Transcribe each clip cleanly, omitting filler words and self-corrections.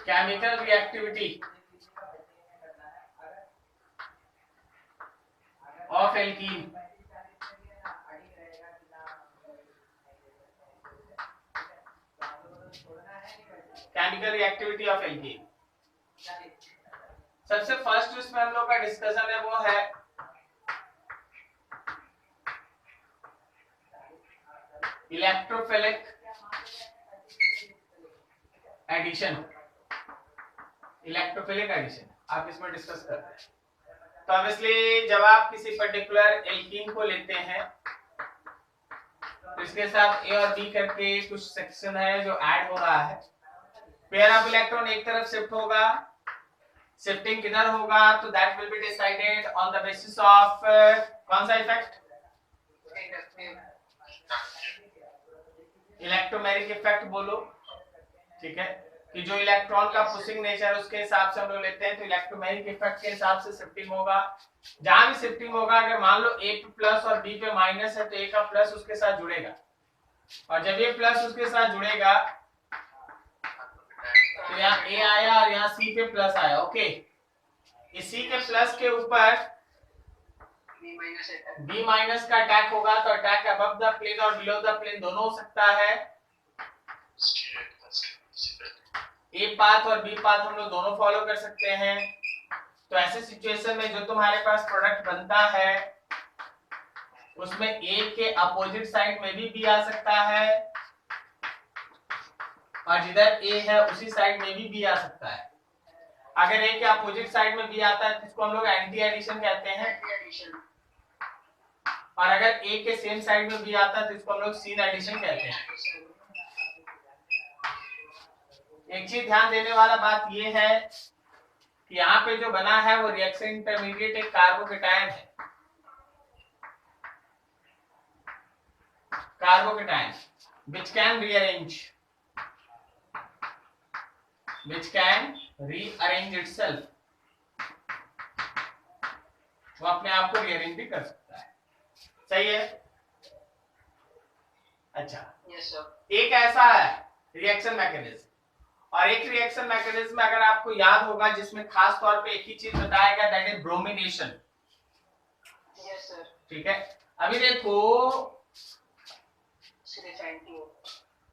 Chemical reactivity of alkene, chemical reactivity of alkene. सबसे first इसमें हम लोग का डिस्कशन है वो है इलेक्ट्रोफिलिक एडिशन। इलेक्ट्रोफिलिक एडिशन आप इसमें डिस्कस करते हैं। तो ऑब्वियसली जब आप किसी पर्टिकुलर एल्कीन को लेते हैं तो इसके साथ ए और बी करके कुछ सेक्शन है जो ऐड हो रहा है। पेयर ऑफ इलेक्ट्रॉन एक तरफ शिफ्ट होगा, शिफ्टिंग किधर होगा तो that will be decided on the basis of कौन सा इफेक्ट, इलेक्ट्रोमैग्नेटिक इफेक्ट बोलो, ठीक है, कि जो इलेक्ट्रॉन का पुशिंग नेचर उसके हिसाब से हम लोग लेते हैं तो इलेक्ट्रोमैग्नेटिक इफेक्ट के हिसाब से शिफ्टिंग होगा। जहां भी शिफ्टिंग होगा, अगर मान लो ए पे प्लस और बी पे माइनस है तो ए का प्लस उसके साथ जुड़ेगा, और जब ये प्लस उसके साथ जुड़ेगा तो यहाँ ए आया और यहाँ सी पे प्लस आया। ओके, इसी के प्लस के ऊपर बी माइनस का अटैक होगा तो अटैक अबव द प्लेन और बिलो द प्लेन दोनों हो सकता है। ए पाथ और बी पाथ हम लोग दोनों फॉलो कर सकते हैं। तो ऐसे सिचुएशन में जो तुम्हारे पास प्रोडक्ट बनता है उसमें ए के अपोजिट साइड में भी बी आ सकता है और जिधर ए है उसी साइड में भी बी आ सकता है। अगर ए के अपोजिट साइड में बी आता है तो इसको हम लोग एंटी एडिशन कहते हैं, और अगर ए के सेम साइड में बी आता है तो इसको हम लोग सीन एडिशन कहते हैं। एक चीज ध्यान देने वाला बात यह है कि यहाँ पे जो बना है वो रिएक्शन इंटरमीडिएट एक कार्बोकेटायन है, carbocation which can rearrange itself, वो अपने आप को रीअरेंज भी कर सकता है। सही है? अच्छा, yes, एक ऐसा है रिएक्शन मैकेनिज्म, और एक रिएक्शन मैकेनिज्म में अगर आपको याद होगा जिसमें खास तौर पे एक ही चीज बताया गया, that is bromination. Yes sir, ठीक है। अभी देखो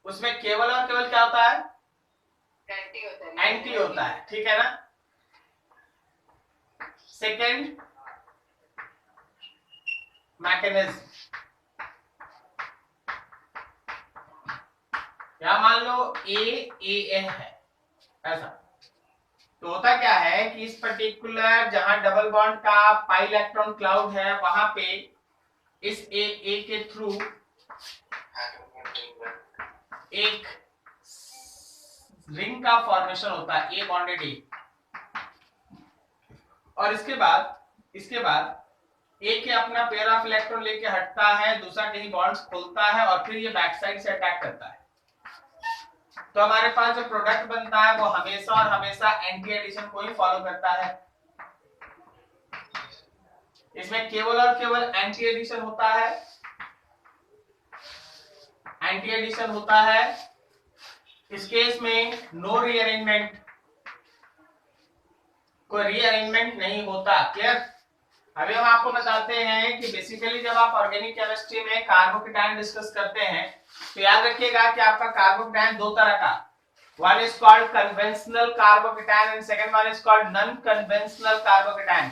उसमें केवल और केवल क्या होता है, एंटी होता है, ठीक है ना। सेकेंड मैकेनिज्म, या मान लो ए है ऐसा, तो होता क्या है कि इस पर्टिकुलर जहां डबल बॉन्ड का पाई इलेक्ट्रॉन क्लाउड है वहां पे इस ए के थ्रू एक रिंग का फॉर्मेशन होता है, ए बॉन्डेड ए, और इसके बाद ए के अपना पेयर ऑफ इलेक्ट्रॉन लेके हटता है, दूसरा कहीं बॉन्ड्स खोलता है और फिर ये बैक साइड से अटैक करता है। तो हमारे पास जो प्रोडक्ट बनता है वो हमेशा और हमेशा एंटी एडिशन को ही फॉलो करता है। इसमें केवल और केवल एंटी एडिशन होता है, एंटी एडिशन होता है। इस केस में नो रीअरेंजमेंट, कोई रीअरेंजमेंट नहीं होता। क्लियर? अभी हम आपको बताते हैं कि बेसिकली जब आप ऑर्गेनिक केमिस्ट्री में कार्बोकेटायन डिस्कस करते हैं तो याद रखिएगा कि आपका कार्बोकेटायन दो तरह का, one is called conventional carbocation and second one is called non conventional carbocation।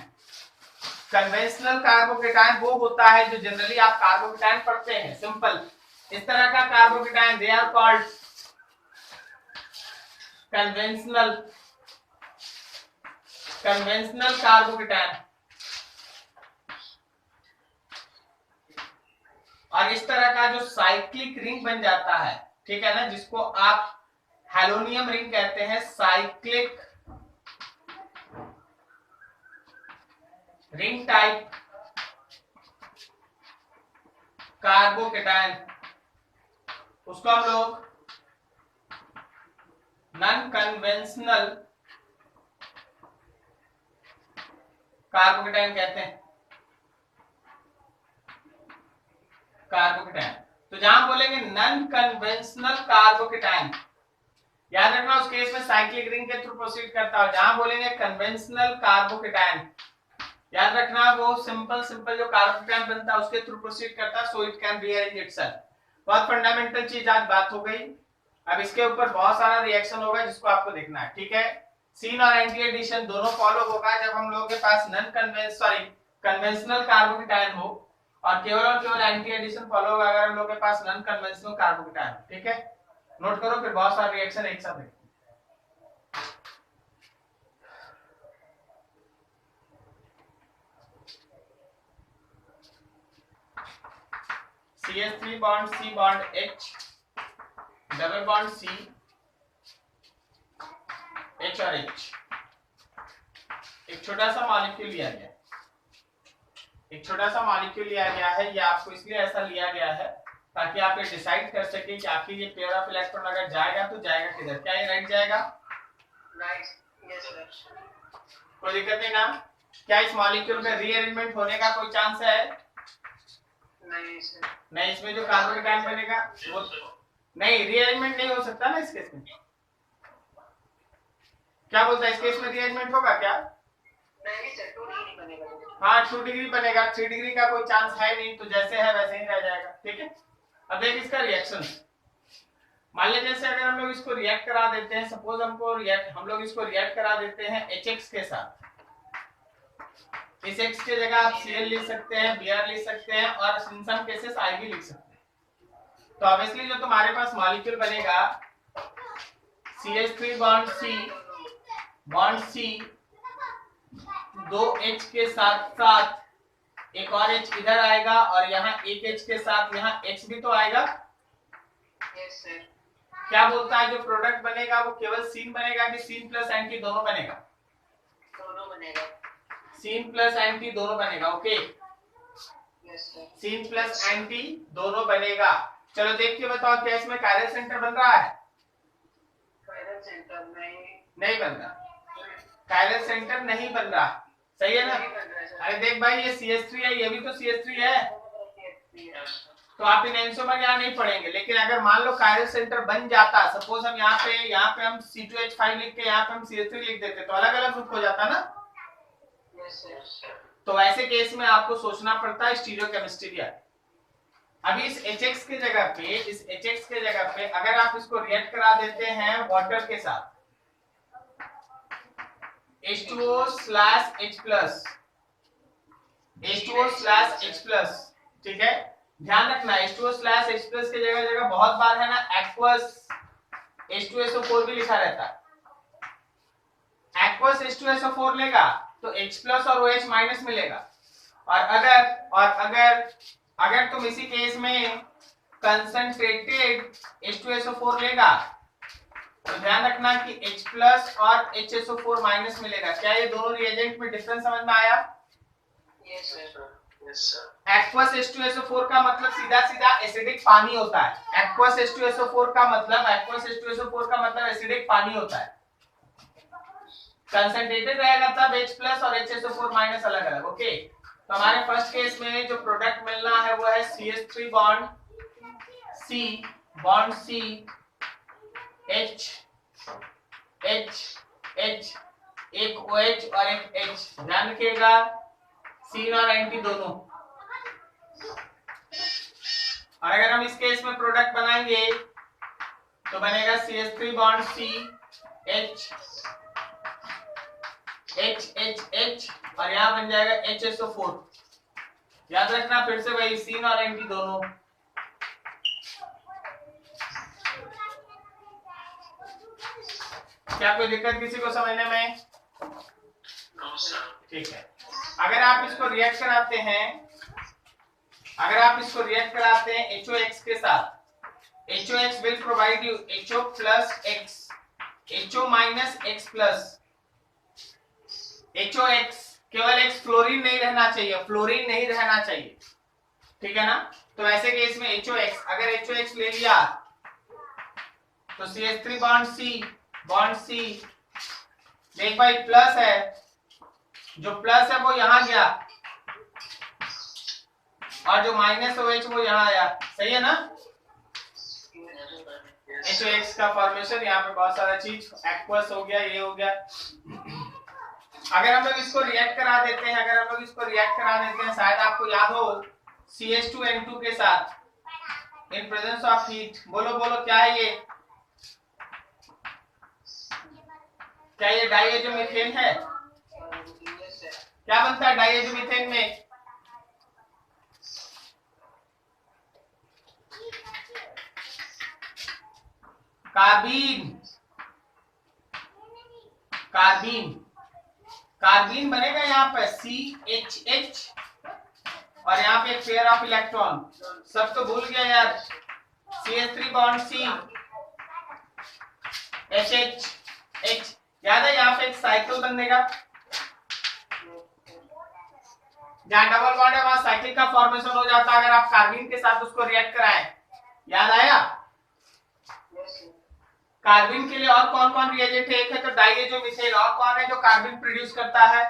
Conventional carbocation वो होता है जो जनरली आप कार्बोकेटायन पढ़ते हैं, सिंपल इस तरह का carbocation, they are called conventional carbocation. और इस तरह का जो साइक्लिक रिंग बन जाता है, ठीक है ना, जिसको आप हैलोनियम रिंग कहते हैं, साइक्लिक रिंग टाइप कार्बोकेटायन, उसको हम लोग नॉन कन्वेंशनल कार्बोकेटायन कहते हैं, कार्बोकेटायन। तो जहां बोलेंगे नॉन कन्वेंशनल कार्बोकेटायन याद रखना उस केस में साइक्लिक रिंग के थ्रू प्रोसीड करता है। जहां बोलेंगे कन्वेंशनल कार्बोकेटायन, याद रखना वो सिंपल सिंपल जो कार्बोकेटायन बनता है उसके थ्रू प्रोसीड करता है, so it can rearrange itself. बहुत फंडामेंटल चीज आज बात हो गई। अब इसके ऊपर बहुत सारा रिएक्शन होगा जिसको आपको देखना है, ठीक है। सीन और एंटी एडिशन दोनों फॉलो होगा जब हम लोगों के पास कन्वेंशनल कार्बोकेटायन हो, और केवल एंटी एडिशन फॉलो होगा अगर हम लोगों के पास नॉन कन्वेंशनल कार्बोकेटायन, ठीक है। नोट करो, फिर बहुत सारे रिएक्शन एक साथ देखो। CH3 bond C bond H, double bond C, H और H। एक छोटा सा मॉलिक्यूल लिया गया, एक छोटा सा मॉलिक्यूल लिया गया है। ये आपको इसलिए ऐसा लिया गया है ताकि आप ये डिसाइड कर सके कि आखिर ये पेयर ऑफ इलेक्ट्रॉन अगर जाएगा तो जाएगा किधर। क्या ये राइट जाएगा? Right, yes sir. कोई दिक्कत नहीं ना? क्या इस मॉलिक्यूल में रीअरेंजमेंट होने का कोई चांस है? नहीं सर। नहीं, इसमें जो कार्बोकेटायन बनेगा वो नहीं, रीअरेंजमेंट नहीं हो सकता ना इस केस में। क्या बोलता है, इस केस में रीअरेंजमेंट होगा क्या? नहीं सर, 2 डिग्री बनेगा। हाँ 2 डिग्री बनेगा, 3 डिग्री का कोई चांस है नहीं, तो जैसे है वैसे ही रह जाएगा, ठीक है। अब देख इसका रिएक्शन, मान लीजिए जैसे अगर हम लोग इसको रिएक्ट करा देते हैं, सपोज हम लोग इसको रिएक्ट करा देते हैं HX के साथ। इस X के जगह आप Cl लिख सकते हैं, Br लिख सकते हैं, और इन सम केसेस I भी लिख सकते हैं। तो ऑब्वियसली जो तुम्हारे पास मॉलिक्यूल बनेगा CH3 बॉन्ड C, 2 H के साथ साथ एक और H इधर आएगा, और यहाँ एक H के साथ यहाँ X भी तो आएगा। Yes sir. क्या बोलता है जो प्रोडक्ट बनेगा वो केवल सीन बनेगा कि सीन प्लस एंटी दोनों बनेगा? दोनों बनेगा। सीन प्लस एंटी दोनों बनेगा, okay. Yes sir. Syn plus anti दोनों बनेगा। चलो देख के बताओ क्या इसमें कायरल सेंटर बन रहा है? कायरल सेंटर नहीं बन रहा। कायरल सेंटर नहीं बन रहा, सही है ना? अरे देख भाई, ये CH3 है, ये भी तो CH3 है, तो आप इन एंसोमर यहाँ नहीं पढ़ेंगे। लेकिन अगर मान लो कायरल सेंटर बन जाता, सपोज हम यहाँ पे हम C2H5 लिख के यहाँ पे हम CH3 लिख देते, तो अलग अलग ग्रुप हो जाता ना। तो वैसे केस में आपको सोचना पड़ता है स्टीरियोकेमिस्ट्री का। अभी इस HX के जगह पे अगर आप इसको रिएक्ट करा देते हैं वाटर के साथ, H2O/H+, ठीक है। ध्यान रखना H2O/H+ के जगह बहुत बार है ना एक्वस H2SO4 भी लिखा रहता है। एक्वस H2SO4 लेगा तो H+ और OH माइनस मिलेगा, और अगर तुम इसी केस में कंसंट्रेटेड H2SO4 लेगा तो ध्यान रखना कि H+ और HSO4 माइनस मिलेगा। क्या ये दोनों रिएजेंट में डिफरेंस समझ में आया? Yes sir. एक्वस H2SO4 का मतलब सीधा सीधा एसिडिक पानी होता है। एक्वस H2SO4 का मतलब एसिडिक पानी होता है। कंसंट्रेटेड रहेगा तब H+ और HSO4 माइनस अलग अलग, ओके। तो हमारे फर्स्ट केस में जो प्रोडक्ट मिलना है वो है CH3 बॉन्ड C, H, एक OH और एक H। ध्यान रखिएगा सीन और एंटी दोनों। और अगर हम इस केस में प्रोडक्ट बनाएंगे तो बनेगा CH3 बॉन्ड C, H, और यहाँ बन जाएगा HSO4। याद रखना फिर से वही सीन और एंटी दोनों। क्या कोई दिक्कत किसी को समझने में? ठीक है। अगर आप इसको रिएक्ट कराते हैं HOX के साथ, HOX will provide you HO plus X, HO minus X plus HOX, केवल X फ्लोरीन नहीं रहना चाहिए, ठीक है ना। तो ऐसे केस में HOX, अगर HOX ले लिया तो CH3 बॉन्ड C, देख भाई प्लस है, जो प्लस है वो यहां गया, और जो माइनस OH वो यहां आया, सही है ना। HOX का फॉर्मेशन, यहाँ पे बहुत सारा चीज एक्वस हो गया, ये हो गया। अगर हम लोग इसको रिएक्ट करा देते हैं, शायद आपको याद हो CH2N2 के साथ इन प्रेजेंस ऑफ हीट। बोलो बोलो क्या है ये? क्या ये डाइएजोमीथेन है? क्या बनता है डाइएजोमीथेन में? कार्बीन। कार्बीन बनेगा यहाँ पे CHH और यहाँ पे पेयर ऑफ इलेक्ट्रॉन। सब तो भूल गया यार। CH3 बॉन्ड C HH याद है? यहाँ पे एक साइकिल बनेगा, जहाँ डबल बॉन्ड है वहां साइकिल का फॉर्मेशन हो जाता है अगर आप कार्बीन के साथ उसको रिएक्ट कराएं। याद आया? कार्बन के लिए और कौन कौन रिएजेंट है? एक है तो डाइएजोमीथेन, और कौन है जो कार्बन प्रोड्यूस करता है?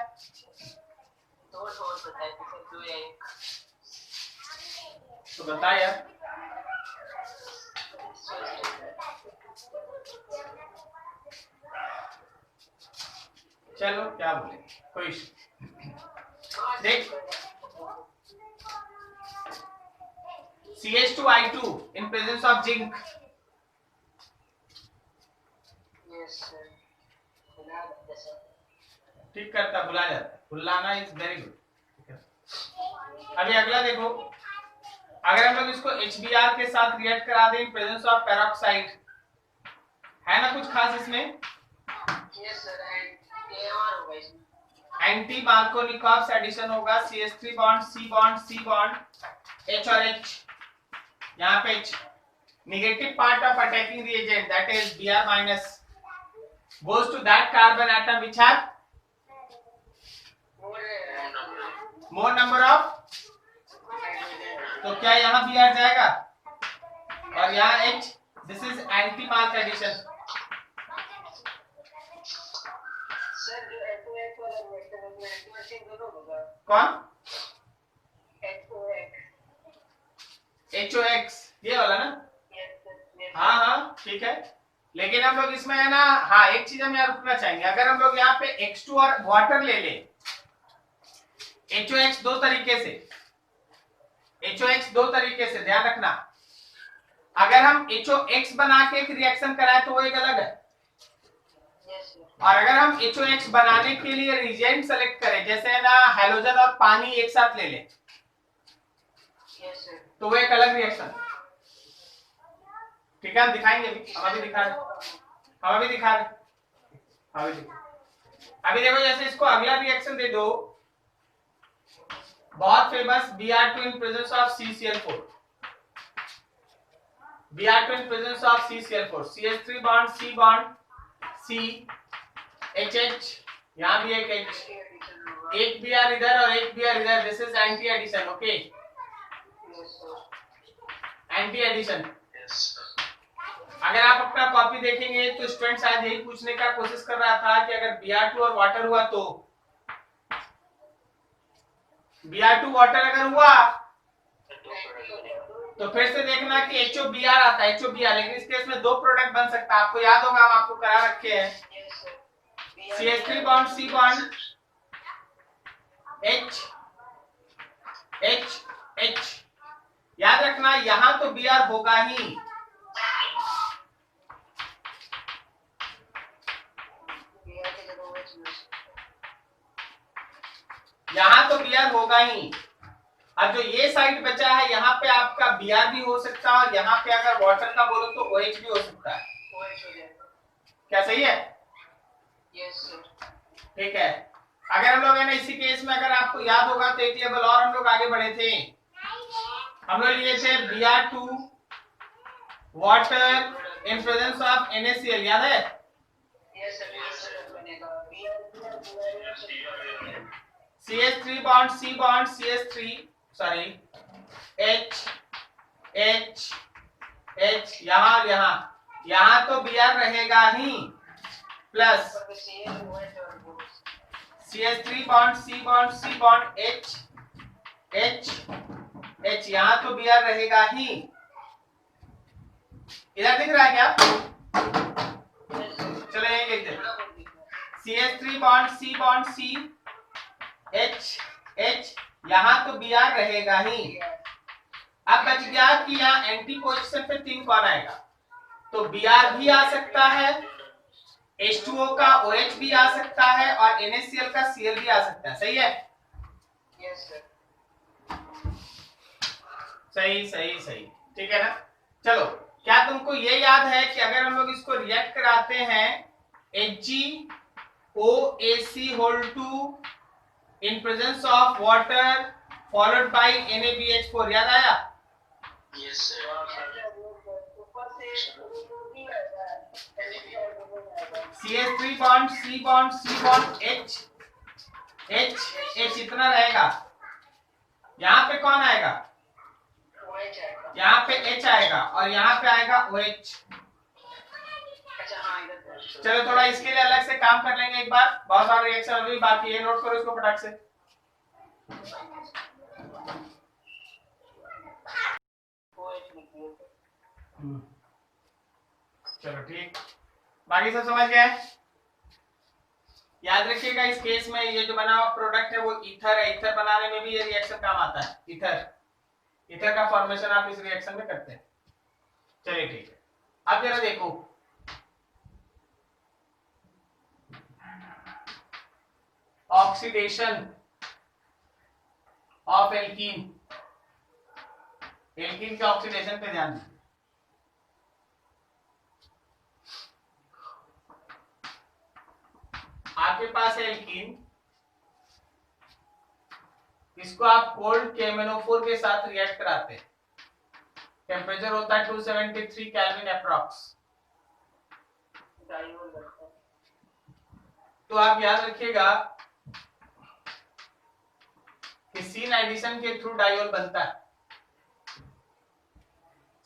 तो बता यार। चलो क्या बोले, कोई देख। CH2I2 in presence of zinc। ठीक करता, भुला जाता, भुलाना इज वेरी गुड। अभी अगला देखो, अगर हम लोग इसको HBr के साथ रिएक्ट करा दें इन प्रेजेंस ऑफ पेरोक्साइड, है ना कुछ खास इसमें? एंटी मार्कोनिकॉव एडिशन होगा। CH3 bond C bond C bond H और H, यहाँ पे H। Negative part of attacking reagent that is Br minus goes to that carbon atom which have more number of, तो क्या यहाँ Br जाएगा और यहाँ H। This is anti mark addition. कौन? HOX ये वाला ना? हाँ हाँ ठीक है, लेकिन हम लोग इसमें है ना, हाँ एक चीज हम यहाँ रुकना चाहेंगे। अगर हम लोग यहाँ पे X2 और वाटर ले ले, HOX दो तरीके से ध्यान रखना। अगर हम HOX बना के एक रिएक्शन कराए तो वो एक अलग है, और अगर हम HOX बनाने के लिए रिएजेंट सेलेक्ट करें, जैसे है ना हैलोजन और पानी एक साथ ले ले, तो वो एक अलग रिएक्शन। ठीक है, हम दिखाएंगे अभी, हम अभी दिखा रहे। अभी देखो, जैसे इसको अगला रिएक्शन दे दो, बहुत famous Br2 in presence of CCl4। Br2 in presence of CCl4, CH3 bond C bond C HH, यहाँ भी एक H, एक Br इधर और एक Br इधर। This is anti addition. Okay, anti addition. अगर आप अपना कॉपी देखेंगे तो स्टूडेंट शायद यही पूछने का कोशिश कर रहा था कि अगर Br2 और वाटर हुआ तो Br2 वाटर अगर हुआ तो फिर से देखना कि HOBr आता है, HOBr, लेकिन इस केस में दो प्रोडक्ट बन सकता है। आपको याद होगा, हम आपको करा रखे हैं CH3 bond C bond H H H। याद रखना यहां तो Br होगा ही, यहां तो Br होगा ही। अब जो ये साइड बचा है, यहाँ पे आपका Br भी हो सकता है, और यहाँ पे अगर वाटर का बोलो तो OH भी हो सकता है। क्या सही है? ठीक है। अगर हम लोग है ना इसी केस में, अगर आपको याद होगा तो एक लेवल और हम लोग आगे बढ़े थे, हम लोग लिए थे Br2 water in presence of NaCl। याद है? CH3 bond C bond CH3 sorry H H H, यहाँ और यहाँ तो Br रहेगा ही, plus CH3 bond C bond H H H, यहाँ तो Br रहेगा ही। इधर दिख रहा है क्या? चलो यही लिख दे, CH3 bond C bond C H H, यहां तो Br रहेगा ही। अब बच गया कि यहाँ एंटी पोजीशन पे 3 कौन आएगा, तो Br भी आ सकता है, H2O का OH भी आ सकता है और NaCl का Cl भी आ सकता है। सही है? Yes sir. सही सही सही, ठीक है ना। चलो, क्या तुमको ये याद है कि अगर हम लोग इसको रिएक्ट कराते हैं HgOAc whole 2 in presence of water followed by NaBH4, याद आया? Yes sir. ऊपर से CH3 bond C bond C bond H H H इतना रहेगा, यहाँ पे कौन आएगा? यहाँ पे H आएगा और यहाँ पे आएगा OH। चलो थोड़ा इसके लिए अलग से काम कर लेंगे एक बार, बहुत सारे रिएक्शन अभी बाकी है, नोट करो इसको फटाक से। चलो ठीक, बाकी सब समझ गए? याद रखिएगा इस केस में ये जो बना हुआ प्रोडक्ट है वो ईथर है, ईथर बनाने में भी ये रिएक्शन काम आता है। ईथर का फॉर्मेशन आप इस रिएक्शन में करते हैं। चलिए ठीक है, अब जरा देखो, ऑक्सीडेशन ऑफ एल्कीन, एल्कीन के ऑक्सीडेशन पे ध्यान दीजिए। आपके पास है एल्कीन, इसको आप कोल्ड KMnO4 के साथ रिएक्ट कराते हैं, टेम्परेचर होता है 273 केल्विन अप्रॉक्स। तो आप याद रखिएगा कि सीन एडिशन के थ्रू डायोल बनता है,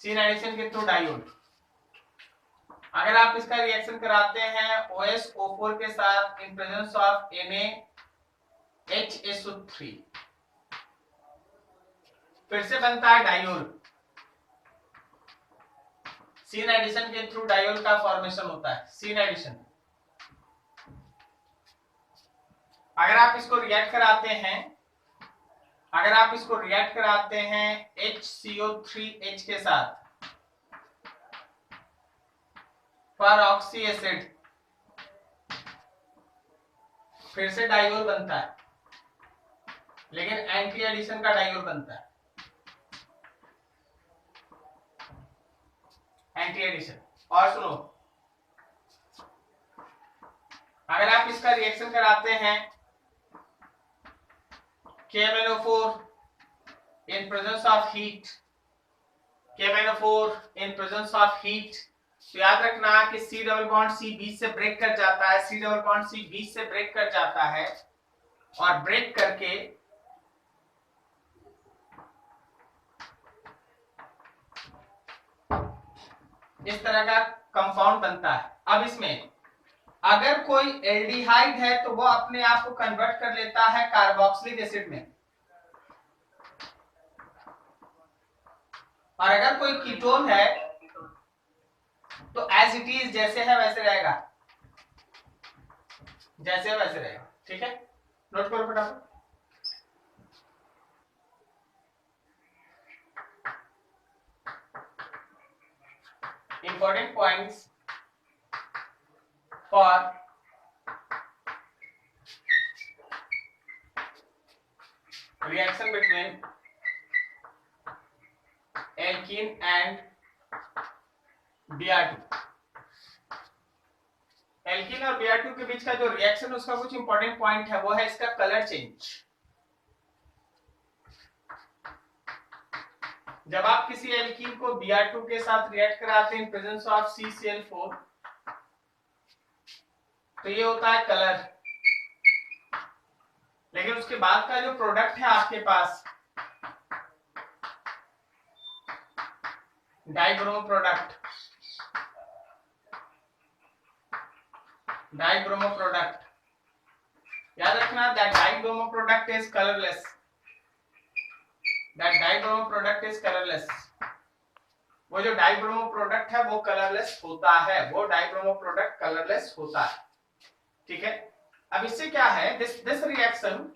सीन एडिशन के थ्रू डायोल। अगर आप इसका रिएक्शन कराते हैं OSO4 के साथ इन प्रेजेंस ऑफ NaHSO3, फिर से बनता है डायोल, सीन एडिशन के थ्रू डायोल का फॉर्मेशन होता है, सीन एडिशन। अगर आप इसको रिएक्ट कराते हैं, अगर आप इसको रिएक्ट कराते हैं HCO3H के साथ परऑक्सी एसिड, फिर से डायोल बनता है, लेकिन एंटी एडिशन का डायोल बनता है, एंटी एडिशन। और सुनो, अगर आप इसका रिएक्शन कराते हैं KMnO4 in presence of heat, KMnO4 in presence of heat, तो याद रखना कि C डबल बॉन्ड C बीच से ब्रेक कर जाता है, C डबल बॉन्ड C बीच से ब्रेक कर जाता है और ब्रेक करके इस तरह का कंपाउंड बनता है। अब इसमें अगर कोई एल्डिहाइड है तो वो अपने आप को कन्वर्ट कर लेता है कार्बोक्सिलिक एसिड में, और अगर कोई कीटोन है तो एज इट इज जैसे है वैसे रहेगा, जैसे है वैसे रहेगा। ठीक है, नोट करो फटाफट। Important points for reaction between alkene and Br2। Alkene और Br2 के बीच का जो रिएक्शन उसका कुछ इंपॉर्टेंट पॉइंट है वो है इसका कलर चेंज। जब आप किसी एल्कीन को Br2 के साथ रिएक्ट कराते हैं इन प्रेजेंस ऑफ CCl4 तो ये होता है कलर, लेकिन उसके बाद का जो प्रोडक्ट है आपके पास डाइब्रोमो प्रोडक्ट, डाइब्रोमो प्रोडक्ट, याद रखना that dibromo product is colourless, that dibromo product is colourless. वो जो डाइब्रोमो प्रोडक्ट है वो कलरलेस होता है, वो डाइब्रोमो प्रोडक्ट कलरलेस होता है। ठीक है, अब इससे क्या है, this reaction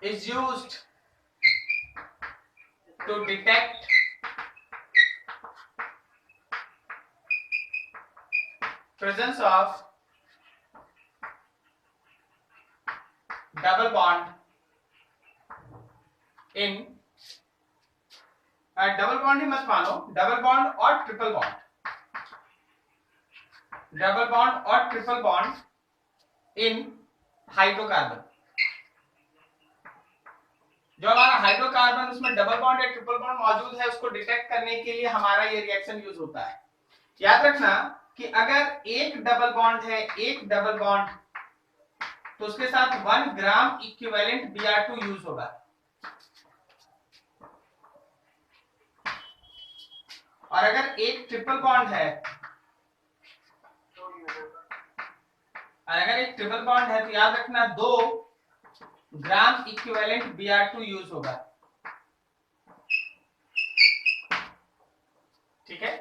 is used to detect presence of double bond in double bond ही मत मानो, डबल बॉन्ड और ट्रिपल बॉन्ड, डबल बॉन्ड और ट्रिपल बॉन्ड इन हाइड्रोकार्बन। जो हमारा हाइड्रोकार्बन उसमें डबल बॉन्ड या ट्रिपल बॉन्ड मौजूद है, उसको डिटेक्ट करने के लिए हमारा ये रिएक्शन यूज होता है। याद रखना कि अगर एक डबल बॉन्ड है, एक डबल बॉन्ड, तो उसके साथ 1 ग्राम इक्विवेलेंट Br2 यूज होगा। और अगर एक ट्रिपल बॉन्ड है, और अगर एक ट्रिपल बॉन्ड है तो याद रखना 2 ग्राम इक्विवेलेंट Br2 यूज होगा। ठीक है,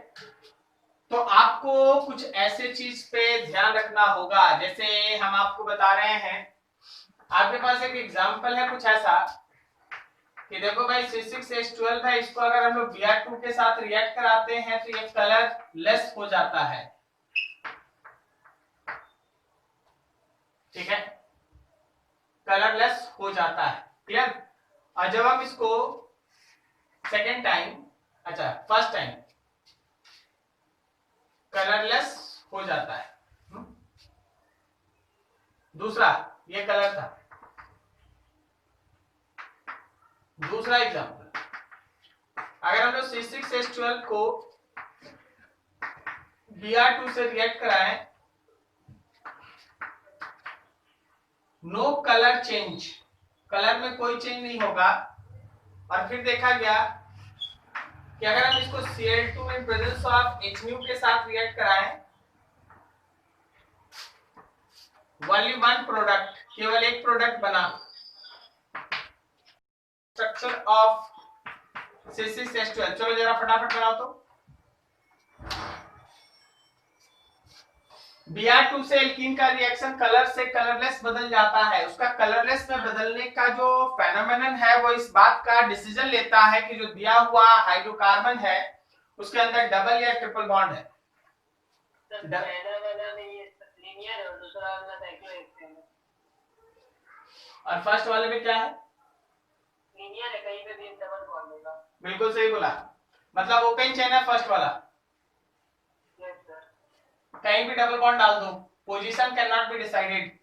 तो आपको कुछ ऐसे चीज पे ध्यान रखना होगा, जैसे हम आपको बता रहे हैं, आपके पास एक एग्जांपल है कुछ ऐसा कि देखो भाई C6H12 है, इसको अगर हम लोग Br2 के साथ रिएक्ट कराते हैं तो ये कलरलेस हो जाता है। ठीक है, कलरलेस हो जाता है, क्लियर। और जब हम इसको सेकेंड टाइम, अच्छा फर्स्ट टाइम कलरलेस हो जाता है। दूसरा, ये कलर था, दूसरा एग्जांपल, अगर हम लोग C6H12 को Br2 से रिएक्ट कराएं, नो कलर चेंज, कलर में कोई चेंज नहीं होगा। और फिर देखा गया कि अगर हम इसको Cl2 in presence of HNu के साथ रिएक्ट कराएं, ओनली वन प्रोडक्ट, केवल एक प्रोडक्ट बना, स्ट्रक्चर ऑफ C6H12। चलो जरा फटाफट बनाओ तो। Br2 से एल्कीन का रिएक्शन कलर से कलरलेस बदल जाता है। उसका कलरलेस में बदलने का जो फेनोमेनन है वो इस बात का डिसीजन लेता है कि जो दिया हुआ हाइड्रोकार्बन है उसके अंदर डबल या ट्रिपल बॉन्ड है। और फर्स्ट वाले में क्या है? लीनियर है, कहीं पे भी डबल बॉन्ड होगा। बिल्कुल सही बोला, मतलब ओपन चेन है फर्स्ट वाला, कहीं भी डबल बॉन्ड डाल दो, position can not be decided.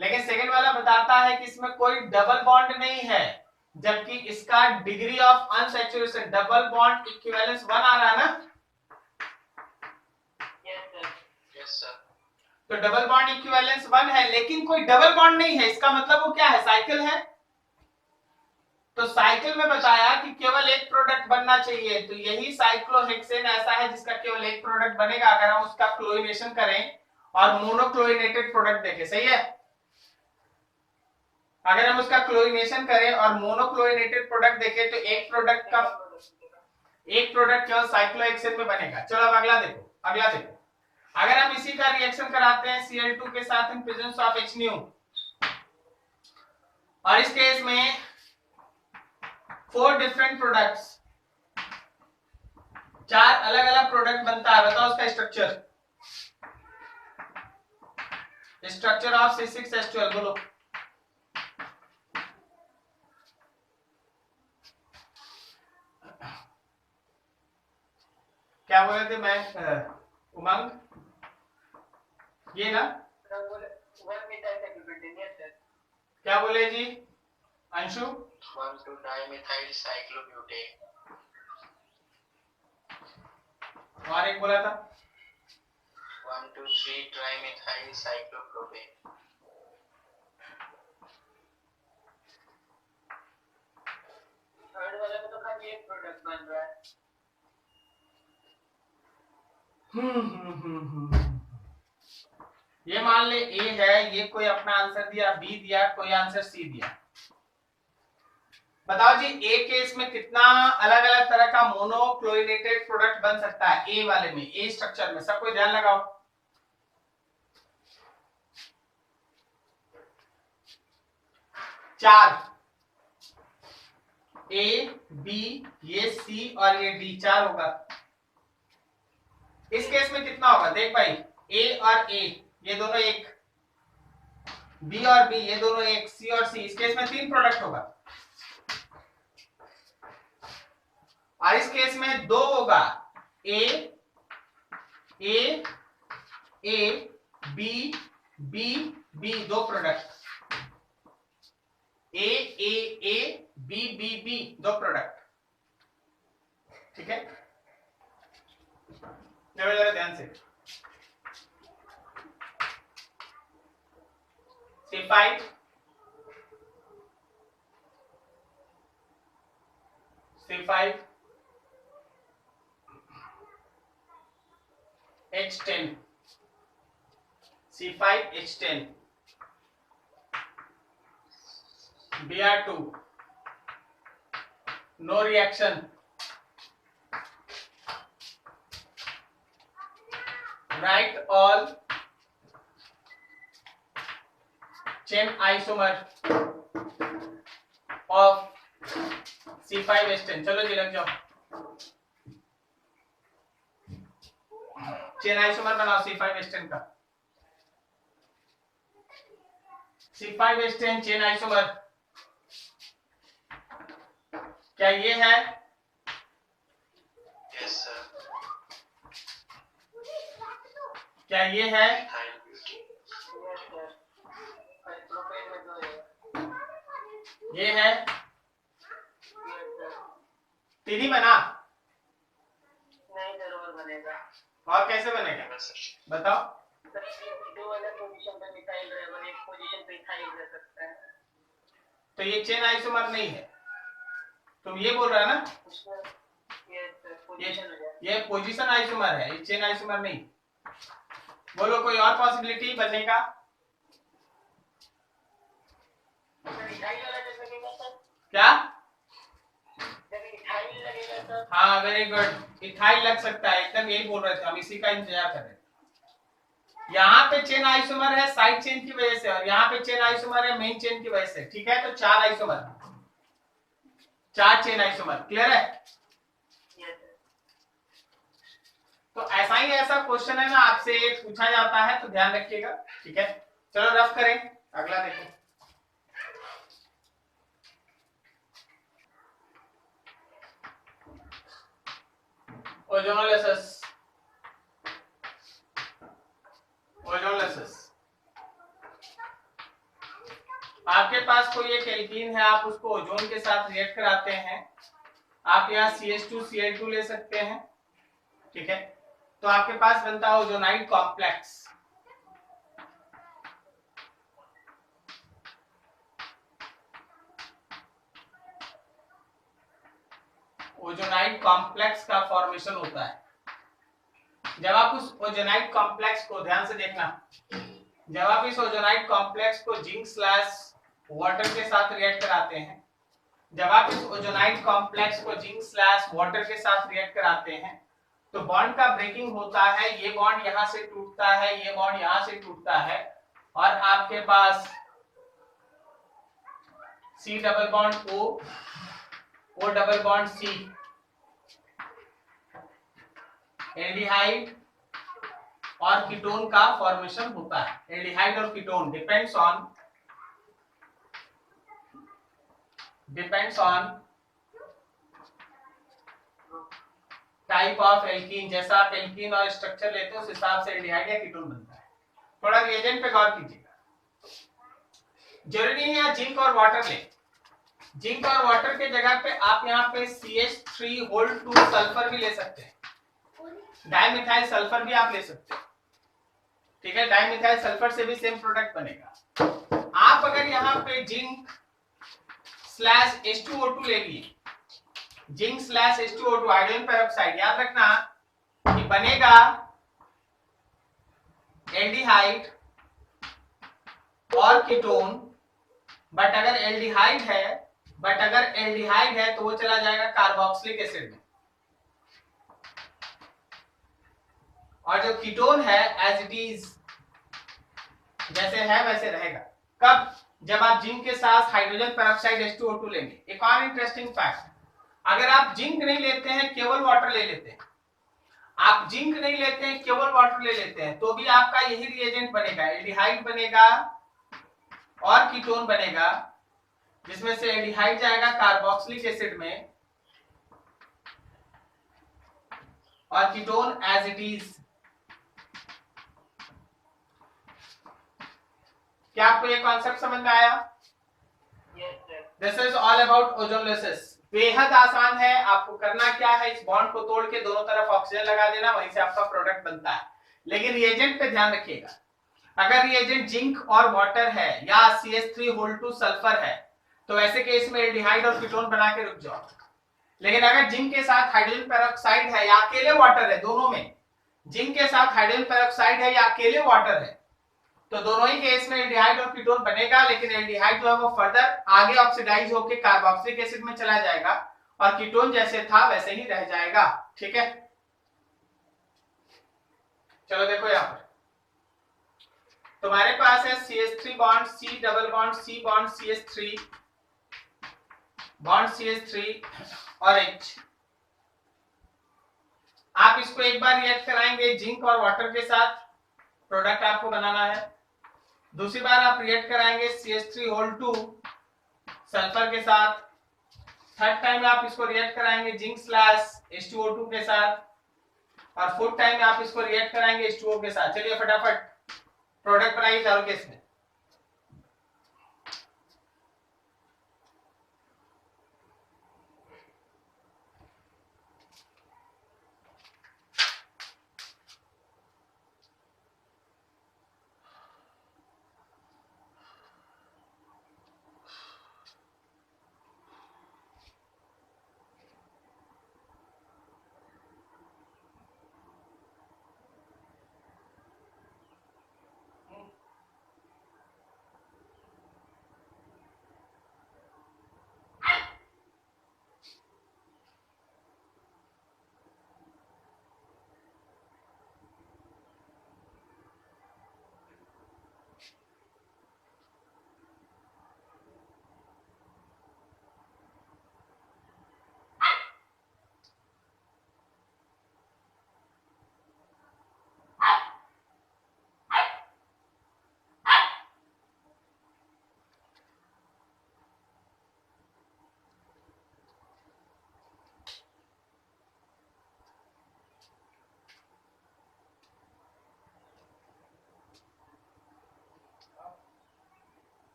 लेकिन सेकंड वाला बताता है कि इसमें कोई डबल बॉन्ड नहीं है, जबकि इसका degree of unsaturation, double bond equivalence 1 आ रहा है ना। Yes sir. तो डबल बॉन्ड इक्विवेलेंस 1 है, लेकिन कोई डबल बॉन्ड नहीं है, इसका मतलब वो क्या है? साइकिल है। तो साइकिल में बताया कि केवल एक प्रोडक्ट बनना चाहिए, तो यही साइक्लोहेक्सेन ऐसा है जिसका केवल एक प्रोडक्ट बनेगा अगर हम उसका क्लोरीनेशन करें और मोनोक्लोरिनेटेड प्रोडक्ट देखें। सही है, अगर हम उसका क्लोरीनेशन करें और मोनोक्लोरिनेटेड प्रोडक्ट देखें तो एक प्रोडक्ट केवल साइक्लोहेक्सेन में बनेगा। चलो अब अगला देखो, अगला देखो, अगर हम इसी का रिएक्शन कराते हैं Cl2 के साथ इन प्रेजेंस ऑफ HNu, और इस केस में 4 डिफरेंट प्रोडक्ट्स, 4 अलग अलग प्रोडक्ट बनता है। बताओ उसका स्ट्रक्चर, स्ट्रक्चर ऑफ C6H12 बोलो। क्या बोले थे मैं, उमंग? ये ना, क्या बोले जी अंशु? 1,2-dimethyl cyclobutane। और एक बोला था 1,2,3-trimethyl cyclopropane। थर्ड वाले में तो खाली एक प्रोडक्ट बन रहा है। ये मान ले A है, ये कोई अपना आंसर दिया, B दिया, कोई आंसर C दिया। बताओ जी ए केस में कितना अलग अलग तरह का मोनोक्लोरिनेटेड प्रोडक्ट बन सकता है ए वाले में, ए स्ट्रक्चर में, सबको ध्यान लगाओ। 4, ए बी ये सी और ये डी, 4 होगा। इस केस में कितना होगा देख भाई, ए और ए ये दोनों एक, बी और बी ये दोनों एक, सी और सी, इस केस में 3 प्रोडक्ट होगा। और इस केस में 2 होगा, A A A B B B, 2 product, A A A B B B, 2 product. ठीक है, जरा ध्यान से। C5 C5 H10 C5 H10 Br2 no reaction, write all chain isomer of C5H10। चलो जी लग जाओ, चेन आइसोमर बनाओ C5H10 का। C5H10 चेन आइसोमर क्या ये है? Yes sir. क्या ये है? ये है? तीन ही बना? नहीं सर, और बनेगा। और कैसे बनेगा बताओ? दो अलग पोजीशन पे मिथाइल रहेगा, एक पोजीशन पे इथाइल रह सकता है। तो ये चेन आइसोमर नहीं है, तुम ये बोल रहा है ना? ये पोजीशन आइसोमर है, ये चेन आइसोमर नहीं। बोलो कोई और पॉसिबिलिटी बनने का? क्या? हाँ वेरी गुड, इथाइल लग सकता है, एकदम यही बोल रहे थे हम, इसी का इंतजार कर रहे थे। यहाँ पे चेन आइसोमर है साइड चेन की वजह से, और यहाँ पे चेन आइसोमर है मेन चेन की वजह से। ठीक है, तो 4 आइसोमर, 4 चेन आइसोमर, क्लियर है? तो ऐसा ही ऐसा क्वेश्चन है ना आपसे पूछा जाता है, तो ध्यान रखिएगा। ठीक है, चलो रफ करें, अगला देखें। Ozonolysis, ozonolysis. आपके पास कोई एक एल्कीन है, आप उसको ओजोन के साथ रिएक्ट कराते हैं, आप यहाँ CH2Cl2 ले सकते हैं। ठीक है, तो आपके पास बनता है ओजोनाइड कॉम्प्लेक्स। ओजोनाइड कॉम्प्लेक्स का फॉर्मेशन होता है। जब आप उस ओजोनाइड कॉम्प्लेक्स को, ध्यान से देखना, जब आप इस ओजोनाइड कॉम्प्लेक्स को जिंक स्लैश वाटर के साथ रिएक्ट कराते हैं, जब आप इस ओजोनाइड कॉम्प्लेक्स को जिंक स्लैश वाटर के साथ रिएक्ट कराते हैं, तो बॉन्ड का ब्रेकिंग होता है। ये बॉन्ड यहां से टूटता है, ये बॉन्ड यहां से टूटता है, और आपके पास C double bond O, O double bond C, aldehyde और कीटोन का फॉर्मेशन होता है। एल्डिहाइड और ketone depends on type of alkene. जैसा आप एल्कीन और स्ट्रक्चर लेते हो उस हिसाब से एल्डिहाइड या कीटोन बनता है। थोड़ा रिएजेंट पे गौर कीजिएगा, जरूरी नहीं है जिंक और वाटर ले। जिंक और वाटर के जगह पे आप यहाँ पे CH3 सल्फर भी ले सकते हैं, डाइमिथाइल सल्फर भी आप ले सकते हैं। ठीक है, डाइमिथाइल सल्फर से भी सेम प्रोडक्ट बनेगा। आप अगर यहाँ पे जिंक स्लैश H2O2 ले लिए, zinc slash H2O2 hydrogen peroxide, याद रखना कि बनेगा एल्डिहाइड और कीटोन। बट अगर एल्डिहाइड है बट अगर एल्डिहाइड है तो वो चला जाएगा कार्बोक्सिलिक एसिड में, और जो कीटोन है एज इट इज जैसे है वैसे रहेगा। कब? जब आप जिंक के साथ हाइड्रोजन पेरोक्साइड H2O2 लेंगे। एक और इंटरेस्टिंग फैक्ट, अगर आप जिंक नहीं लेते हैं, केवल वाटर ले लेते हैं, आप जिंक नहीं लेते हैं, केवल वाटर ले लेते हैं, तो भी आपका यही रिएजेंट बनेगा, एल्डिहाइड बनेगा और कीटोन बनेगा, जिसमें से एल्डिहाइड जाएगा कार्बोक्सिलिक एसिड में और कीटोन एज इट इज। क्या आपको ये कॉन्सेप्ट समझ में आया? This is all about ozonolysis. बेहद आसान है, आपको करना क्या है, इस बॉन्ड को तोड़ के दोनों तरफ ऑक्सीजन लगा देना, वहीं से आपका प्रोडक्ट बनता है। लेकिन रिएजेंट पे ध्यान रखिएगा, अगर रिएजेंट जिंक और वाटर है या CH3 सल्फर है तो ऐसे केस में एल्डिहाइड और कीटोन बना के रुक जाओ। लेकिन अगर जिंक के साथ हाइड्रोजन पेरोक्साइड है या अकेले वाटर है, दोनों में जिंक के साथ हाइड्रोजन पेरोक्साइड है या अकेले वाटर है, तो दोनों ही केस में एल्डिहाइड और कीटोन बनेगा, लेकिन एल्डिहाइड जो है वो फर्दर आगे ऑक्सीडाइज होकर कार्बोक्सिलिक एसिड में चला जाएगा और कीटोन जैसे था वैसे ही रह जाएगा। ठीक है, चलो देखो यहां पर तुम्हारे पास है CH3 bond, C double bond, C bond, CH3 bond, CH3 और H। आप इसको एक बार रिएक्ट कराएंगे जिंक और वाटर के साथ, प्रोडक्ट आपको बनाना है। दूसरी बार आप रिएक्ट कराएंगे CH3 सल्फर के साथ। थर्ड टाइम में आप इसको रिएक्ट कराएंगे जिंक स्लैश H2O2 के साथ, और फोर्थ टाइम में आप इसको रिएक्ट कराएंगे H2O के साथ। चलिए फटाफट प्रोडक्ट बनाइए चारों केस में।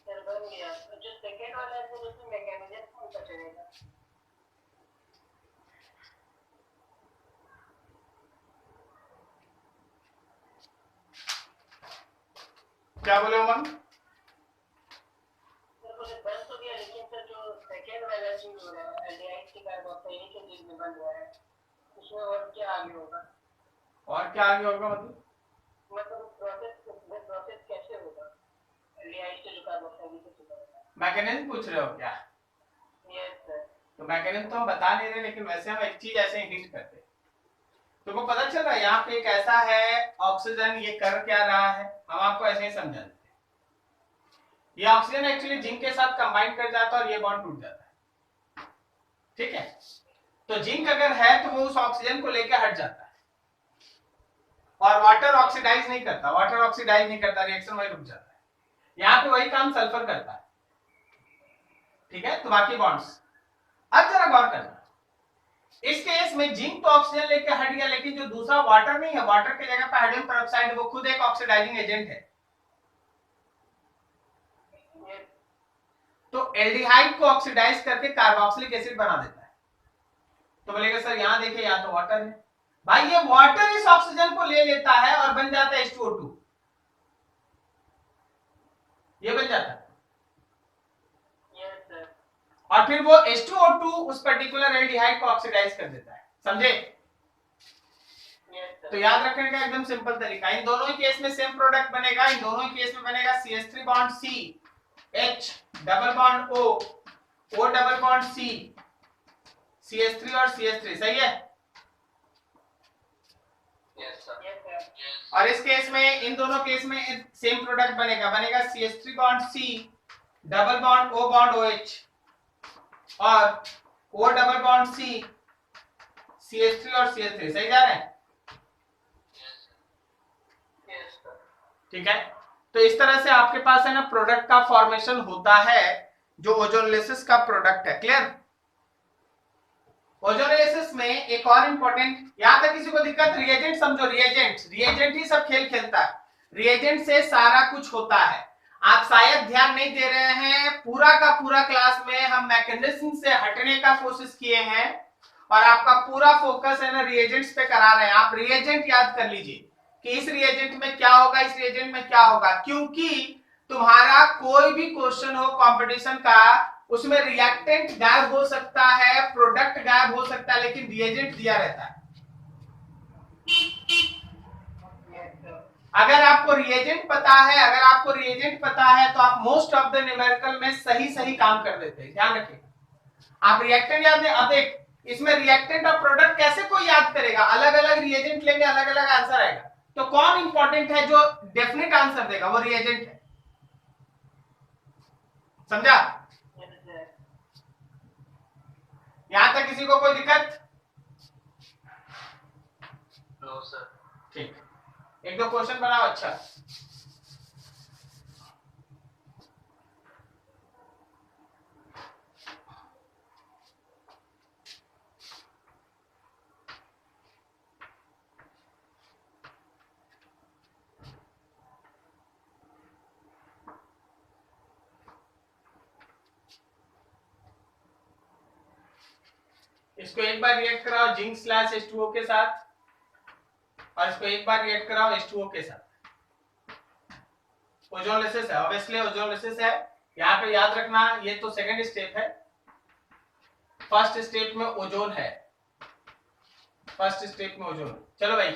बन गया। तो जो सेकेंड वाला है तो उसमें मैकेनिज्म कौन सा चलेगा? क्या बोले उमंग? सर मुझे बन तो गया, लेकिन सर जो सेकेंड वाला चीज हो रहा है एल्डिहाइड के कार्बोक्सिलिक के चीज में बन रहा है, उसमें और क्या आगे होगा? और क्या आगे होगा मतलब प्रोसेस कैसे होगा एल्डिहाइड से जो कार्बोक्सिलिक से होगा? मैकेनिज्म पूछ रहे हो क्या? Yes sir. तो मैकेनिज्म तो हम बता नहीं रहे, लेकिन वैसे हम एक चीज ऐसे हिंट करते हैं। तुमको पता चल रहा है यहाँ पे एक ऐसा है ऑक्सीजन, ये कर क्या रहा है, हम आपको ऐसे ही समझा देते हैं। ये ऑक्सीजन एक्चुअली जिंक के साथ कंबाइन कर जाता है और ये बॉन्ड टूट जाता है। ठीक है, तो जिंक अगर है तो वो उस ऑक्सीजन को लेकर हट जाता है, और वाटर ऑक्सीडाइज नहीं करता, वाटर ऑक्सीडाइज नहीं करता, रिएक्शन वही रुक जाता है। यहाँ पे वही काम सल्फर करता है। ठीक है, तो बाकी बॉन्ड्स अब जरा गौर करना, इस केस में जिंक तो ऑक्सीजन लेके हट गया, लेकिन जो दूसरा वाटर नहीं है, वाटर की जगह पे हाइड्रोजन पेरोक्साइड, वो खुद एक ऑक्सीडाइजिंग एजेंट है। तो एल्डिहाइड को ऑक्सीडाइज करके कार्बोक्सिलिक एसिड बना देता है। तो बोलेगा सर यहाँ देखिए यहाँ तो वाटर है, भाई ये वाटर इस ऑक्सीजन को ले लेता है और बन जाता है H2O2, ये बन जाता है। और फिर वो H2O2 उस पर्टिकुलर एल्डिहाइड को ऑक्सीडाइज कर देता है। समझे? यस तो सर याद रखने का एकदम सिंपल तरीका, इन दोनों ही केस में सेम प्रोडक्ट बनेगा, इन दोनों ही केस में बनेगा CH3 bond C H double bond O O double bond C CH3 और CH3, सही है? यस सर और इस केस में, इन दोनों केस में सेम प्रोडक्ट बनेगा CH3 bond C double bond O bond OH और O double bond C CH3 और CH3, सही जा रहे हैं? यस सर ठीक है, तो इस तरह से आपके पास है ना प्रोडक्ट का फॉर्मेशन होता है जो ओजोनोलिसिस का प्रोडक्ट है। क्लियर? ओजोनोलिसिस में एक और इंपॉर्टेंट, यहां तक किसी को दिक्कत? रिएजेंट समझो, रिएजेंट ही सब खेल खेलता है, रिएजेंट से सारा कुछ होता है। आप शायद ध्यान नहीं दे रहे हैं, पूरा का पूरा क्लास में हम मैकेनिज्म से हटने का कोशिश किए हैं और आपका पूरा फोकस है ना रिएजेंट्स पे करा रहे हैं। आप रिएजेंट याद कर लीजिए कि इस रिएजेंट में क्या होगा, इस रिएजेंट में क्या होगा, क्योंकि तुम्हारा कोई भी क्वेश्चन हो कंपटीशन का, उसमें रिएक्टेंट गायब हो सकता है, प्रोडक्ट गायब हो सकता है, लेकिन रिएजेंट दिया रहता है। अगर आपको रिएजेंट पता है तो आप मोस्ट ऑफ द न्यूमेरिकल में सही काम कर देते हैं। ध्यान रखिए, आप रिएक्टेंट याद नहीं, अब देख इसमें रिएक्टेंट और प्रोडक्ट कैसे कोई याद करेगा? अलग अलग रिएजेंट लेंगे, अलग अलग आंसर आएगा। तो कौन इंपॉर्टेंट है जो डेफिनेट आंसर देगा? वो रिएजेंट है। समझा? यहां तक किसी को कोई दिक्कत? नो सर ठीक, एक दो क्वेश्चन बनाओ। अच्छा, इसको एक बार रिएक्ट कराओ जिंक स्लैश H2O के साथ और इसको एक बार रिएक्ट कराओ H2O के साथ। ओजोनोलिसिस है, ऑब्वियसली ओजोनोलिसिस है। यहाँ पे याद रखना, ये तो सेकंड स्टेप है, फर्स्ट स्टेप में ओजोन है, फर्स्ट स्टेप में ओजोन। चलो भाई,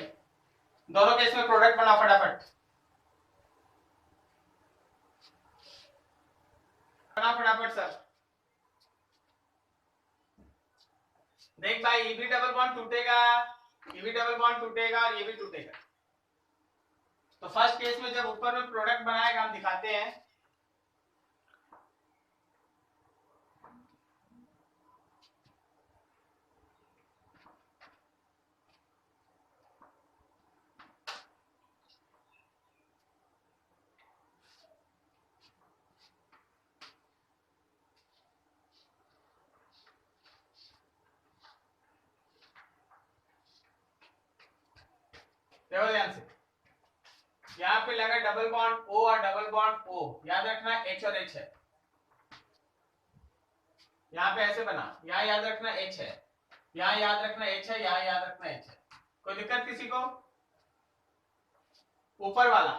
दोनों केस में प्रोडक्ट बनाओ फटाफट, बनाओ फटाफट सर। देख भाई, ये भी डबल बॉन्ड टूटेगा, ये भी डबल बॉन्ड टूटेगा और ये भी टूटेगा। तो फर्स्ट केस में जब ऊपर में प्रोडक्ट बनाएगा, हम दिखाते हैं। देखो ध्यान से, यहाँ पे लगा डबल बॉन्ड O और डबल बॉन्ड O, याद रखना H और H है। यहाँ पे ऐसे बना, यहाँ याद रखना H है, यहाँ याद रखना H है, यहाँ याद रखना H है। कोई दिक्कत किसी को? ऊपर वाला,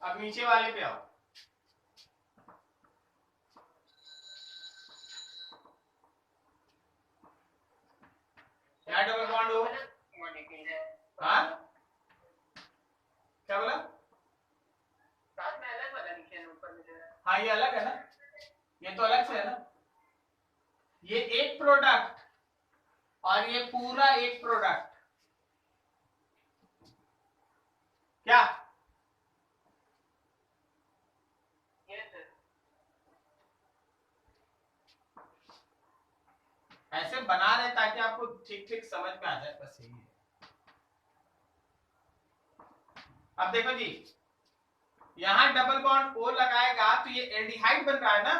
अब नीचे वाले पे आओ। यहाँ डबल बॉन्ड O, हाँ क्या बोला? साथ में अलग वाला लिखे हैं ऊपर में जो है। हाँ ये अलग है ना, ये तो अलग से है ना, ये एक प्रोडक्ट और ये पूरा एक प्रोडक्ट। क्या यस सर ऐसे बना रहे ताकि आपको ठीक ठीक समझ में आ जाए, बस यही है। अब देखो जी, यहां डबल बॉन्ड O लगाएगा तो ये एल्डिहाइड बन रहा है ना,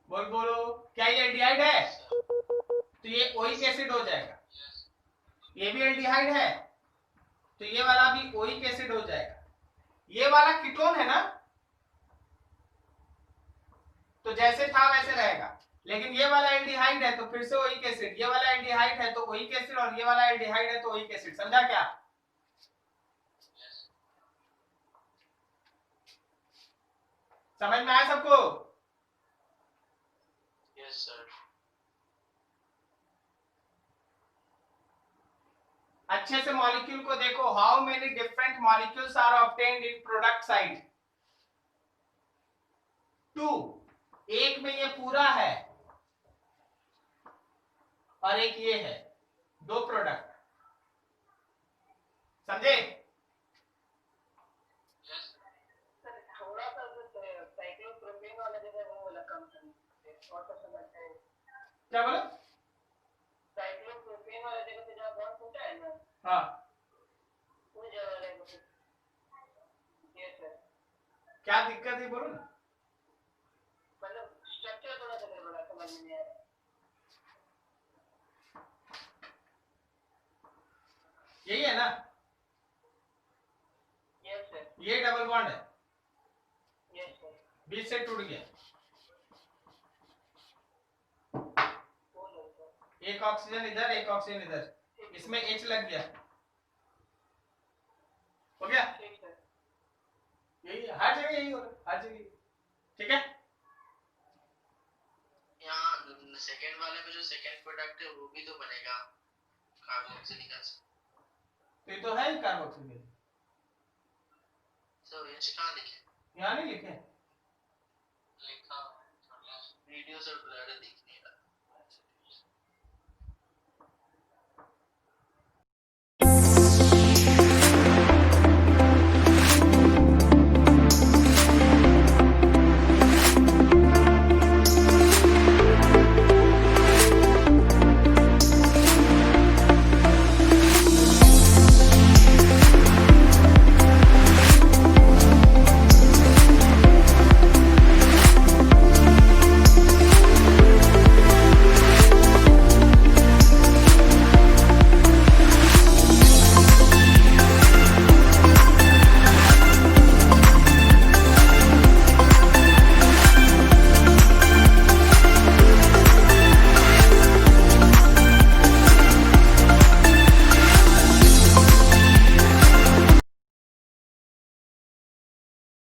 बोल बोलो, क्या ये एल्डिहाइड है? तो ये ओइक एसिड हो जाएगा। ये भी एल्डिहाइड है तो ये वाला भी ओइक एसिड हो जाएगा। ये वाला कीटोन है ना, तो जैसे था वैसे रहेगा, लेकिन ये वाला एल्डिहाइड है तो फिर से ओइक एसिड, ये वाला एल्डिहाइड है तो ओइक एसिड और ये वाला एल्डिहाइड है तो ओइक एसिड। समझा क्या? समझ में आया सबको? Yes sir. अच्छे से मॉलिक्यूल को देखो, how many different molecules are obtained in product side? 2। एक में ये पूरा है और एक ये है, 2 प्रोडक्ट। समझे? सर थोड़ा सा साइक्लोप्रोपेन वाला जगह वो वाला कम करें और तो समझते हैं। क्या बोले? साइक्लोप्रोपेन वाला जगह पे जहाँ बॉन्ड टूटा है ना, हाँ, वो जगह रहेगा। Yes sir. क्या दिक्कत है बोलो ना। मतलब स्ट्रक्चर थोड़ा सा गड़बड़ा, समझ में नहीं आ रहा। यही है ना? Yes sir. ये डबल बॉन्ड है, यस सर। बीच से टूट गया, वो लो सर। एक ऑक्सीजन इधर, एक ऑक्सीजन इधर, इसमें H लग गया, हो गया? ठीक सर। यही है, हर जगह यही हो रहा है, हर जगह। ठीक है? यहाँ सेकेंड वाले में जो सेकेंड प्रोडक्ट है वो भी तो बनेगा कार्बोक्सिलिक एसिड। तो ये तो है ही कार्बोक्सिलिक। सर ये कहाँ लिखे? यहाँ नहीं लिखे? लिखा वीडियो से ब्लर दिखे।